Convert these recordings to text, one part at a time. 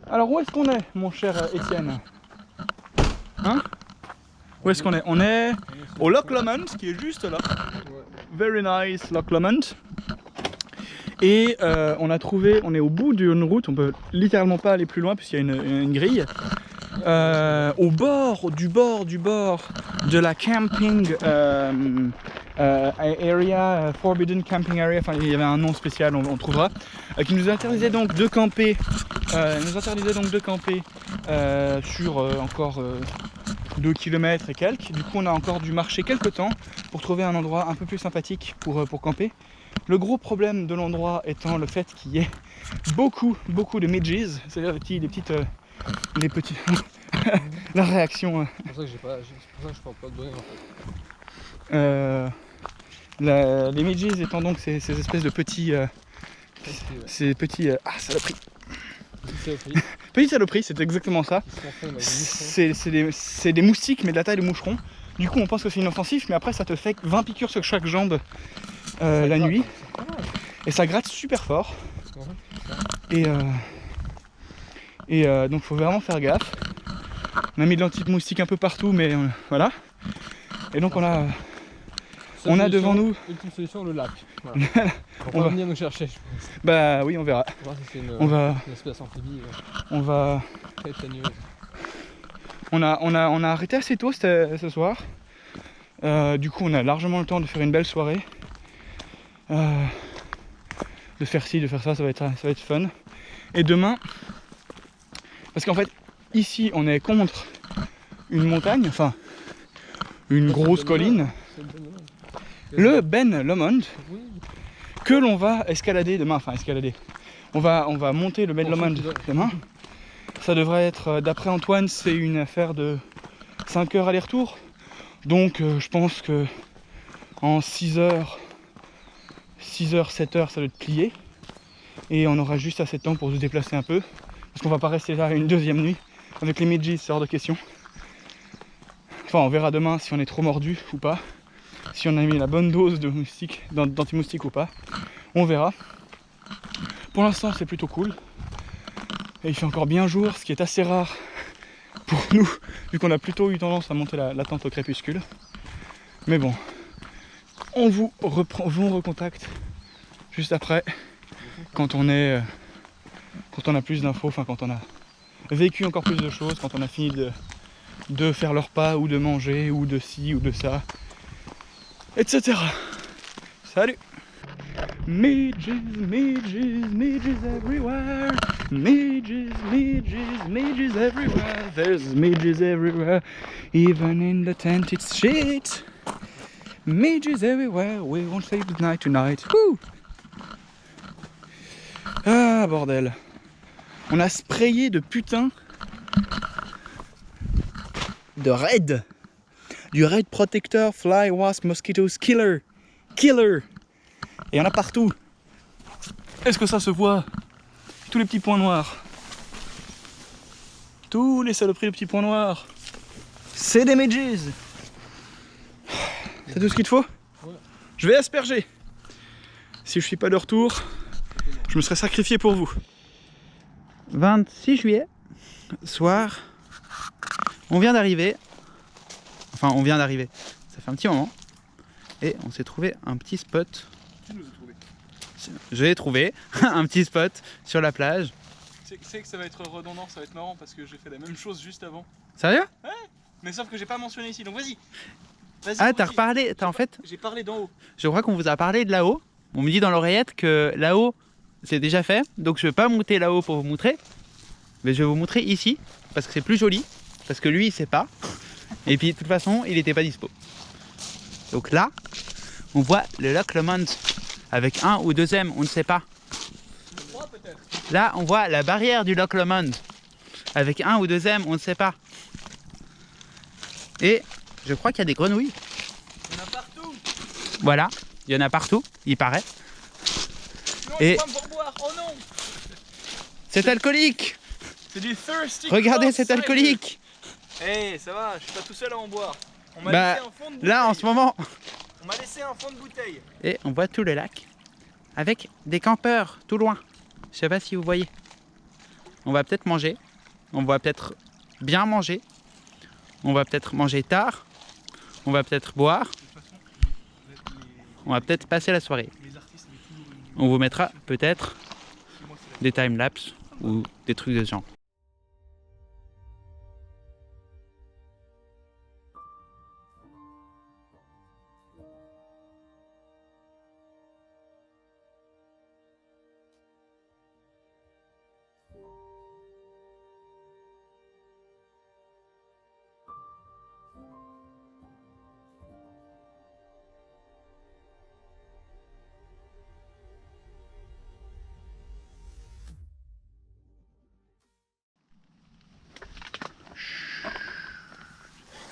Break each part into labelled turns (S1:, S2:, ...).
S1: Alors où est-ce qu'on est, mon cher Étienne? Hein? Où est-ce qu'on est? On est au Loch Lomond, qui est juste là. Very nice Loch Lomond. Et on a trouvé, on est au bout d'une route, on peut littéralement pas aller plus loin puisqu'il y a une grille. Au bord de la camping area, forbidden camping area, enfin il y avait un nom spécial, on trouvera, qui nous interdisait donc de camper, sur encore 2 km et quelques. Du coup on a encore dû marcher quelques temps pour trouver un endroit un peu plus sympathique pour camper. Le gros problème de l'endroit étant le fait qu'il y ait beaucoup de midges, c'est-à-dire les petits la réaction.
S2: C'est pour ça que je porte pas de bonnet en fait.
S1: Les midges étant donc ces espèces de petits saloperies. Petite saloperie, c'est exactement ça. C'est des moustiques mais de la taille de moucherons. Du coup on pense que c'est inoffensif, mais après ça te fait 20 piqûres sur chaque jambe la nuit. Et ça gratte super fort. Et donc faut vraiment faire gaffe. On a mis de l'anti-moustique un peu partout, mais voilà. Et donc on a devant nous...
S2: Ultime solution, le lac. Voilà. On va venir nous chercher, je pense.
S1: Bah oui, on verra.
S2: Une espèce amphibie.
S1: On va... On a arrêté assez tôt ce soir. Du coup on a largement le temps de faire une belle soirée. De faire ci, de faire ça, ça va être fun. Et demain, parce qu'en fait ici on est contre une montagne, enfin une grosse colline, le Ben Lomond, que l'on va escalader demain, on va monter le Ben Lomond demain. Ça devrait être, d'après Antoine, c'est une affaire de 5 heures aller-retour, donc je pense que en 6 heures, 7 heures ça doit être plié, et on aura juste assez de temps pour se déplacer un peu, parce qu'on va pas rester là une deuxième nuit. Avec les midges, c'est hors de question. Enfin, on verra demain si on est trop mordu ou pas. Si on a mis la bonne dose de moustiques, d'anti-moustiques ou pas. On verra. Pour l'instant, c'est plutôt cool. Et il fait encore bien jour, ce qui est assez rare pour nous, vu qu'on a plutôt eu tendance à monter la tente au crépuscule. Mais bon, on vous recontacte juste après, quand on a plus d'infos, enfin quand on a vécu encore plus de choses, quand on a fini de faire leur repas ou de manger ou de ci ou de ça, etc. Salut! Midges, midges, midges everywhere. Midges, midges, midges everywhere. There's midges everywhere. Even in the tent it's shit. Midges everywhere. We won't sleep tonight tonight. Woo! Ah bordel. On a sprayé de putain de raid. Du raid protector, fly, wasp, mosquitoes, killer. Killer. Et il y en a partout. Est-ce que ça se voit? Tous les petits points noirs. Tous les saloperies de petits points noirs. C'est des midges. C'est tout ce qu'il te faut? Ouais. Je vais asperger. Si je suis pas de retour, je me serais sacrifié pour vous. 26 juillet, soir, on vient d'arriver, ça fait un petit moment, et on s'est trouvé un petit spot. Qui nous a trouvé? J'ai trouvé un petit spot sur la plage.
S3: Tu sais que ça va être redondant, ça va être marrant parce que j'ai fait la même chose juste avant.
S1: Sérieux?
S3: Ouais, mais sauf que j'ai pas mentionné ici, donc vas-y.
S1: Ah, t'as reparlé, en fait?
S3: J'ai parlé d'en haut.
S1: Je crois qu'on vous a parlé de là-haut. On me dit dans l'oreillette que là-haut, c'est déjà fait, donc je vais pas monter là-haut pour vous montrer, mais je vais vous montrer ici, parce que c'est plus joli, parce que lui il sait pas, et puis de toute façon il était pas dispo. Donc là, on voit le Loch Lomond, avec 1 ou 2 M, on ne sait pas. Là on voit la barrière du Loch Lomond, avec 1 ou 2 M, on ne sait pas. Et je crois qu'il y a des grenouilles.
S3: Il y en a partout.
S1: Voilà, il y en a partout, il paraît.
S3: Non,
S1: et
S3: pas me voir boire. Oh non.
S1: C'est alcoolique.
S3: C'est du thirsty.
S1: Regardez, c'est alcoolique.
S3: Eh, hey, ça va, je suis pas tout seul à en boire. On m'a
S1: Bah,
S3: laissé un fond de bouteille.
S1: là en ce moment.
S3: On m'a laissé un fond de bouteille.
S1: Et on voit tout le lac avec des campeurs tout loin. Je sais pas si vous voyez.
S4: On va peut-être manger. On va peut-être bien manger. On va peut-être manger tard. On va peut-être boire. On va peut-être passer la soirée. On vous mettra peut-être des timelapses ou des trucs de ce genre.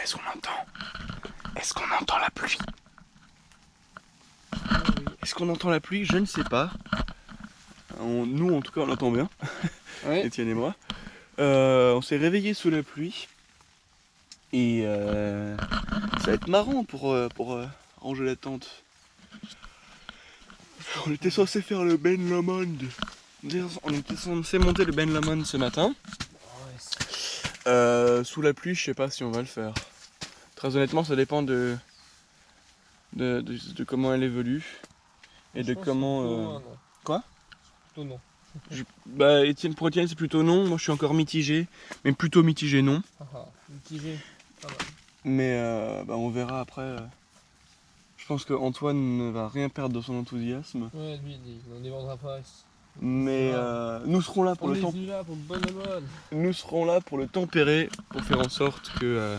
S1: Est-ce qu'on entend? Est-ce qu'on entend la pluie? Est-ce qu'on entend la pluie? Je ne sais pas. Nous en tout cas on l'entend bien,
S2: Ouais.
S1: Étienne et moi. On s'est réveillé sous la pluie. Et ça va être marrant pour ranger la tente. On était censé faire le Ben Lomond. On était censé monter le Ben Lomond ce matin. Sous la pluie, je sais pas si on va le faire. Très honnêtement, ça dépend de comment elle évolue et de comment. Quoi?
S2: Plutôt non.
S1: Bah, Étienne, pour Étienne, c'est plutôt non. Moi, je suis encore mitigé, mais plutôt mitigé non.
S2: Mitigé.
S1: Mais bah, on verra après. Je pense que Antoine ne va rien perdre de son enthousiasme.
S2: Ouais, lui, il n'en démordra pas.
S1: Mais nous serons là pour
S2: On
S1: le
S2: est
S1: temps.
S2: là pour le bon amour.
S1: Nous serons là pour le tempérer, pour faire en sorte que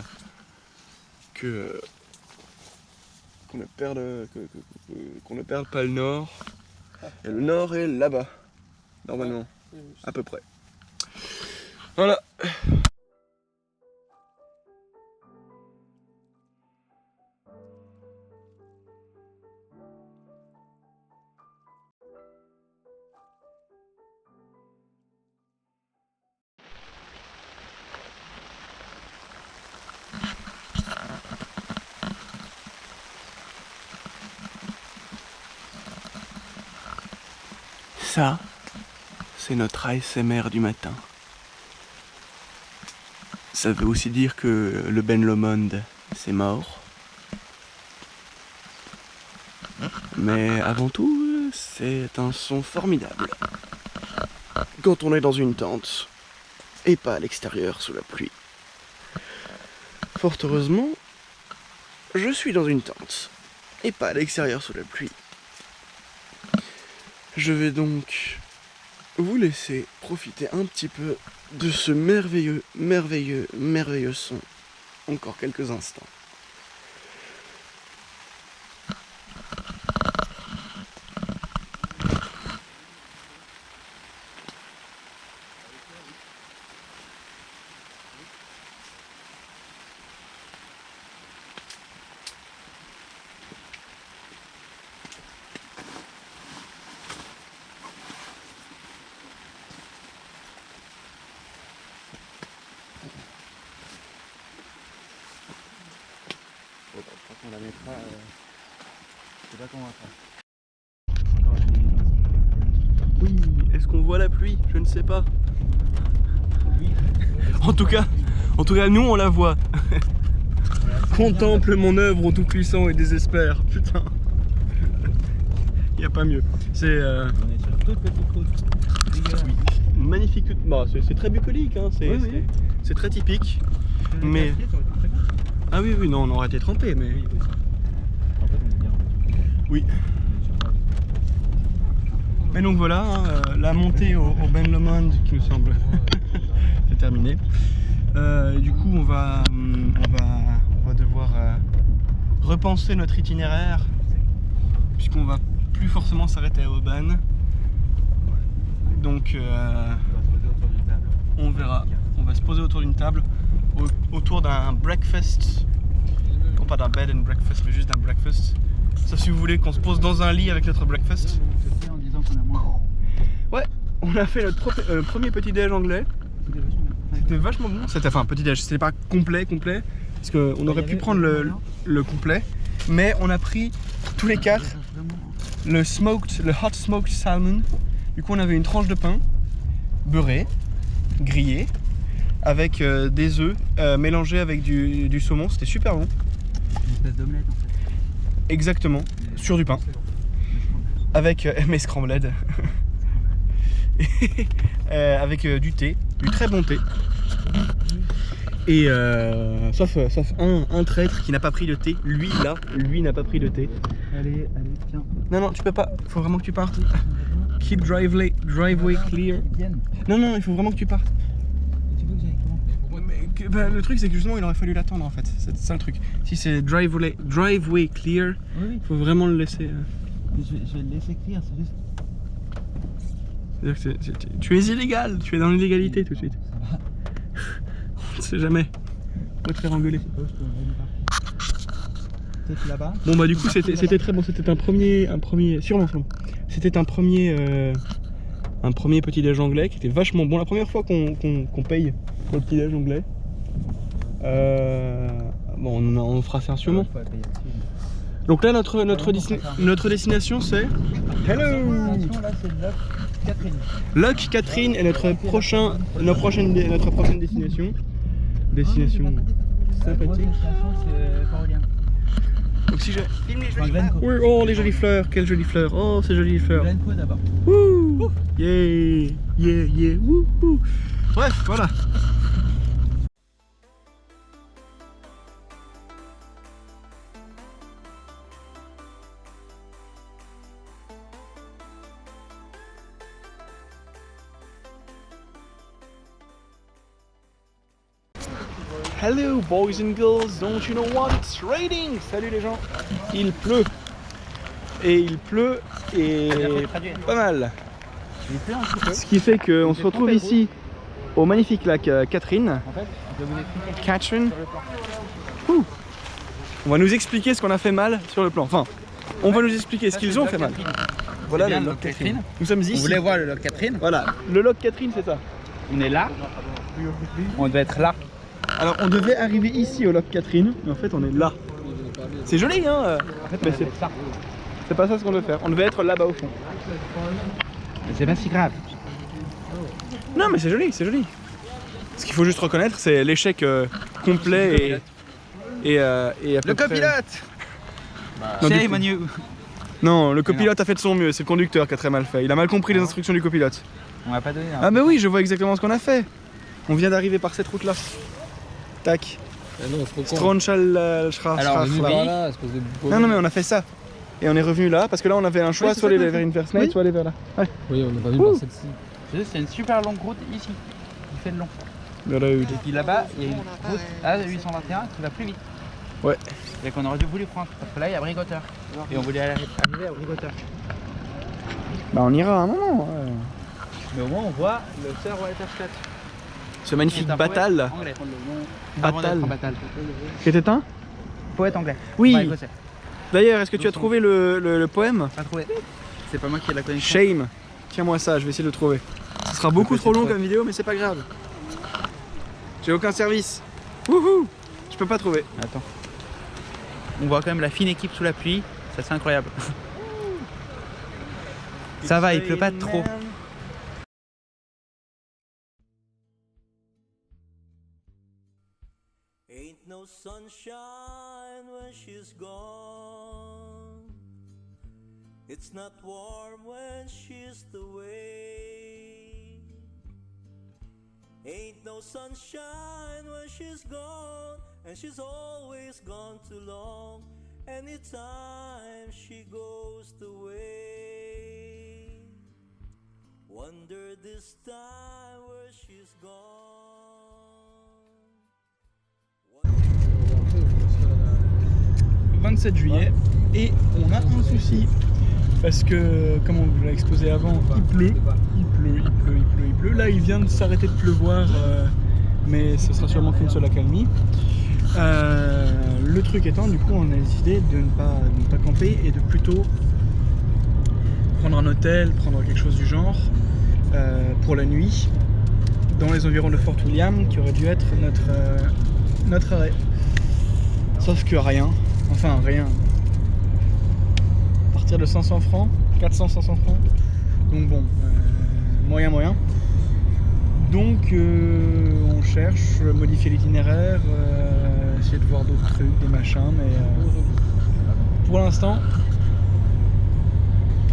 S1: qu'on ne perde pas le nord. Et le nord est là-bas, normalement, à peu près. Voilà. Ça, c'est notre ASMR du matin. Ça veut aussi dire que le Ben Lomond, c'est mort. Mais avant tout, c'est un son formidable. Quand on est dans une tente, et pas à l'extérieur sous la pluie. Fort heureusement, je suis dans une tente, et pas à l'extérieur sous la pluie. Je vais donc vous laisser profiter un petit peu de ce merveilleux son encore quelques instants. On la mettra, je sais pas comment on va faire. Oui, est-ce qu'on voit la pluie? Je ne sais pas. Oui. En tout cas, nous on la voit. Contemple mon œuvre au tout-puissant et désespère. Putain. Il n'y a pas mieux. C'est
S4: On est sur toute petite route.
S1: une magnifique. Bon, c'est très bucolique, hein. C'est très typique. Mais. Ah oui, non, on aurait été trempé, mais.
S4: En fait, on est bien.
S1: Oui. Mais donc voilà, hein, la montée au Ben Lomond qui me semble c'est terminé. Du coup, on va devoir repenser notre itinéraire puisqu'on va plus forcément s'arrêter à Oban. Donc, on verra. On va se poser autour d'une table, autour d'un breakfast. Non pas d'un bed and breakfast, mais juste d'un breakfast. Sauf si vous voulez qu'on se pose dans un lit avec notre breakfast.
S4: En disant qu'on a moins.
S1: Ouais, on a fait notre premier petit déj anglais. C'était vachement bon. C'était enfin petit déj, c'était pas complet, parce qu'on aurait pu prendre le complet, mais on a pris tous les quatre le hot smoked salmon. Du coup, on avait une tranche de pain beurré,
S5: grillé avec des œufs mélangés avec du saumon. C'était super bon.
S4: Une espèce d'omelette en fait.
S5: Exactement, sur du pain. Avec mes scrambled. Avec du thé, du très bon thé. Et sauf un traître qui n'a pas pris le thé. Lui là, lui n'a pas pris le thé.
S4: Allez, tiens.
S5: Non, tu peux pas. Faut vraiment que tu partes. Keep driveway clear. Non, il faut vraiment que tu partes.
S4: Tu veux que j'aille comment?
S5: Bah, le truc c'est que justement il aurait fallu l'attendre en fait. C'est ça le truc. Si c'est driveway clear,
S4: Oui.
S5: faut vraiment le laisser.
S4: Je vais le laisser cuire, c'est juste.
S5: C'est-à-dire que tu es illégal, tu es dans l'illégalité tout de suite.
S4: Ça va.
S5: On ne sait jamais. On va te faire engueuler.
S4: Peut-être là-bas.
S5: Bon bah du coup c'était très bon, c'était un premier sûrement. C'était un premier petit déj anglais qui était vachement bon. La première fois qu'on paye pour le petit déj anglais. Bon on fera ça sûrement. Donc là notre destination c'est Hello
S4: Là c'est Loch Catherine.
S5: Loch Catherine est notre prochaine destination. Destination sympathique.
S4: C'est Port-Royal.
S5: Donc si je filme les
S4: jolies fleurs.
S5: Oui, oh les jolies fleurs, quelles jolies fleurs. Oh ces jolies fleurs.
S4: Glencoe d'abord.
S5: Wouh. Yeah. Wouh. Bref, voilà. Hello boys and girls, don't you know what? It's raining! Salut les gens! Il pleut. Et il pleut et pas mal.
S4: Il pleut un petit peu.
S5: Ce qui fait qu'on se retrouve ici au magnifique lac Catherine.
S4: En fait, je vais vous expliquer.
S5: Catherine. Ouh. On va nous expliquer ce qu'on a fait mal sur le plan. Enfin, on va nous expliquer ce qu'ils ont fait mal. Voilà le lac Catherine. Nous sommes ici.
S4: Vous voulez voir le lac Catherine?
S5: Voilà, le lac Catherine c'est ça.
S4: On est là. On doit être là.
S5: Alors on devait arriver ici au lac Catherine, mais en fait on est là. C'est joli hein. Mais c'est pas ça ce qu'on devait faire. On devait être là-bas au fond.
S4: Mais c'est pas si grave.
S5: Non mais c'est joli, c'est joli. Ce qu'il faut juste reconnaître c'est l'échec complet et à peu
S4: Le
S5: près-
S4: copilote.
S5: Non, du
S4: C'est
S5: coup-
S4: Manu.
S5: Non, le copilote a fait de son mieux, c'est le conducteur qui a très mal fait. Il a mal compris les instructions du copilote.
S4: On va pas donner.
S5: Ah mais oui, je vois exactement ce qu'on a fait. On vient d'arriver par cette route là. Tac.
S2: non, trop con.
S5: Stronchal.
S4: Alors,
S2: On est venu
S4: Oui.
S2: par là, espèce de
S5: Non mais on a fait ça. Et on est revenu là parce que là on avait un choix,
S4: Oui, c'est
S5: soit
S4: ça
S5: aller
S4: qu'on a
S5: vers
S4: fait.
S5: une fenêtre,
S4: Oui.
S5: soit aller vers là. Ouais.
S2: Oui, on n'est pas venu
S5: Ouh.
S2: par celle-ci.
S4: C'est une super longue route ici. Il fait de long.
S5: Vers la
S4: Et puis là-bas, il y a une route A821 qui va plus vite.
S5: Ouais.
S4: Et qu'on aurait dû voulu prendre. Parce que là, il y a Brigoteur. Et on voulait arriver à Brigoteur.
S5: Bah on ira à un moment. Ouais.
S4: Mais au moins, on voit le Sir Walter Scott.
S5: Ce magnifique Batal.
S4: Anglais.
S5: Batal.
S4: Batal.
S5: Qui était un
S4: Poète anglais.
S5: Oui.
S4: Pas écossais.
S5: D'ailleurs, est-ce que tu as trouvé le poème
S4: Pas trouvé. C'est pas moi qui ai la connexion.
S5: Shame. Tiens-moi ça, je vais essayer de le trouver. Ce sera beaucoup trop long comme vidéo, mais c'est pas grave. J'ai aucun service. Wouhou. Je peux pas trouver.
S4: Attends. On voit quand même la fine équipe sous la pluie. Ça, c'est incroyable. Ça va, il pleut pas trop.
S6: Ain't no sunshine when she's gone. It's not warm when she's away. Ain't no sunshine when she's gone, and she's always gone too long. Anytime she goes away, wonder this time where she's gone.
S1: 27 juillet et on a un souci parce que, comme on vous l'a exposé avant, il pleut. Là il vient de s'arrêter de pleuvoir mais ce sera sûrement qu'une seule accalmie. Le truc étant, du coup on a décidé de ne pas camper et de plutôt prendre un hôtel, prendre quelque chose du genre pour la nuit dans les environs de Fort William qui aurait dû être notre arrêt. Sauf que rien. Enfin, rien. À partir de 500 francs, 400-500 francs. Donc bon, moyen. Donc on cherche, modifier l'itinéraire, essayer de voir d'autres trucs, des machins, mais pour l'instant,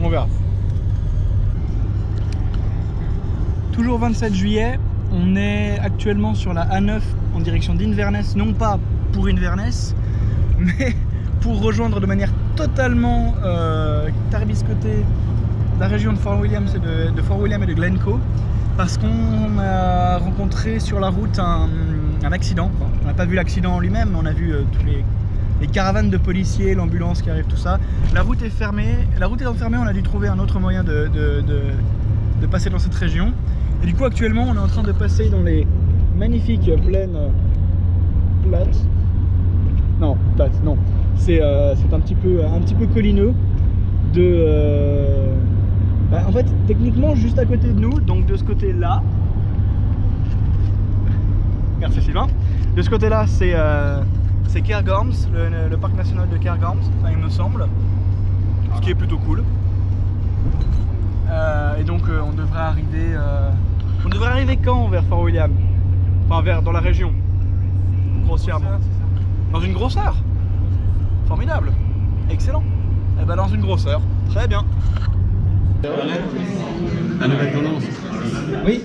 S1: on verra. Toujours 27 juillet, on est actuellement sur la A9 en direction d'Inverness, non pas pour Inverness, mais pour rejoindre de manière totalement tarbiscotée la région de Fort William et de Glencoe, parce qu'on a rencontré sur la route un accident. Enfin, on n'a pas vu l'accident en lui-même, mais on a vu tous les caravanes de policiers, l'ambulance qui arrive, tout ça. La route est fermée. La route étant fermée, on a dû trouver un autre moyen de passer dans cette région. Et du coup, actuellement, on est en train de passer dans les magnifiques plaines plates. Non, plates, non. C'est un petit peu collineux. En fait, techniquement, juste à côté de nous, donc de ce côté-là. Merci Sylvain. De ce côté-là, c'est Cairngorms, le parc national de Cairngorms, enfin, il me semble. Ce qui est plutôt cool. Et donc, on devrait arriver. On devrait arriver quand vers Fort William? Enfin, dans la région. Grossièrement. Dans une grosse heure. Formidable. Excellent. Et ben dans une grosse heure. Très bien.
S5: La nouvelle tendance.
S1: Oui.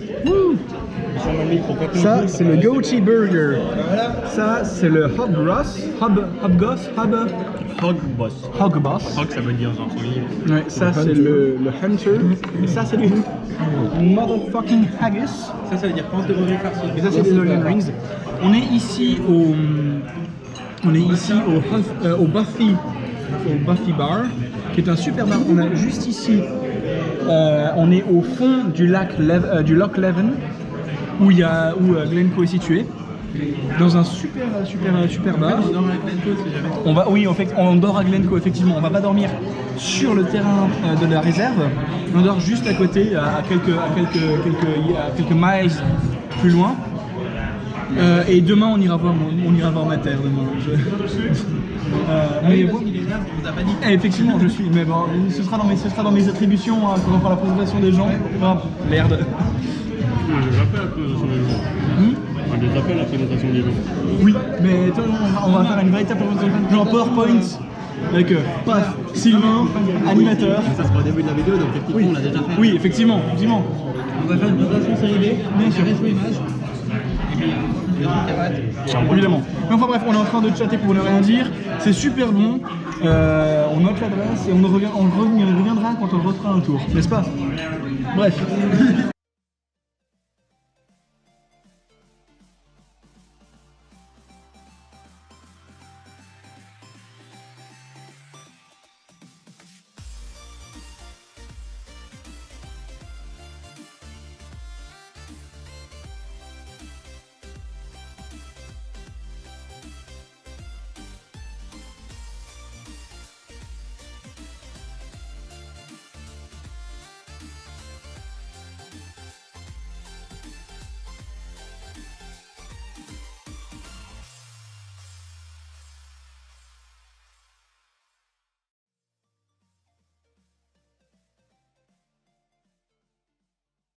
S1: Ça, c'est le Goatee Burger. Ça, c'est le Hog Boss. Hog Boss.
S5: Hog, ça veut dire en premier.
S1: Ouais, ça, c'est le Hunter. Et ça, c'est du motherfucking haggis.
S5: Ça veut dire pense de revenu farci.
S1: Et ça, c'est des onion rings. On est ici au Buffy Bar, qui est un super bar. On a juste ici. On est au fond du Loch Leven, où Glencoe est situé, dans un super bar. Oui, en fait, on dort à Glencoe, effectivement. On va pas dormir sur le terrain de la réserve, on dort juste à côté, à quelques miles plus loin. Et demain, on ira voir ma terre demain. Mais bon, effectivement, je suis. Mais bon, ce sera dans mes attributions quand on va faire la présentation des gens. Oh, merde.
S5: On a déjà fait la présentation des gens. On a déjà fait la présentation des gens.
S1: Oui, mais toi, on va faire une véritable présentation, genre PowerPoint, avec paf, Sylvain, animateur.
S5: Ça sera au début de la vidéo, donc effectivement, on l'a déjà fait.
S1: Oui, effectivement.
S5: On va faire une présentation série B, bien sûr, sur image.
S1: Évidemment. Mais enfin bref, on est en train de chatter pour ne rien dire. C'est super bon. On note l'adresse et on reviendra quand on refera un tour, n'est-ce pas? Bref.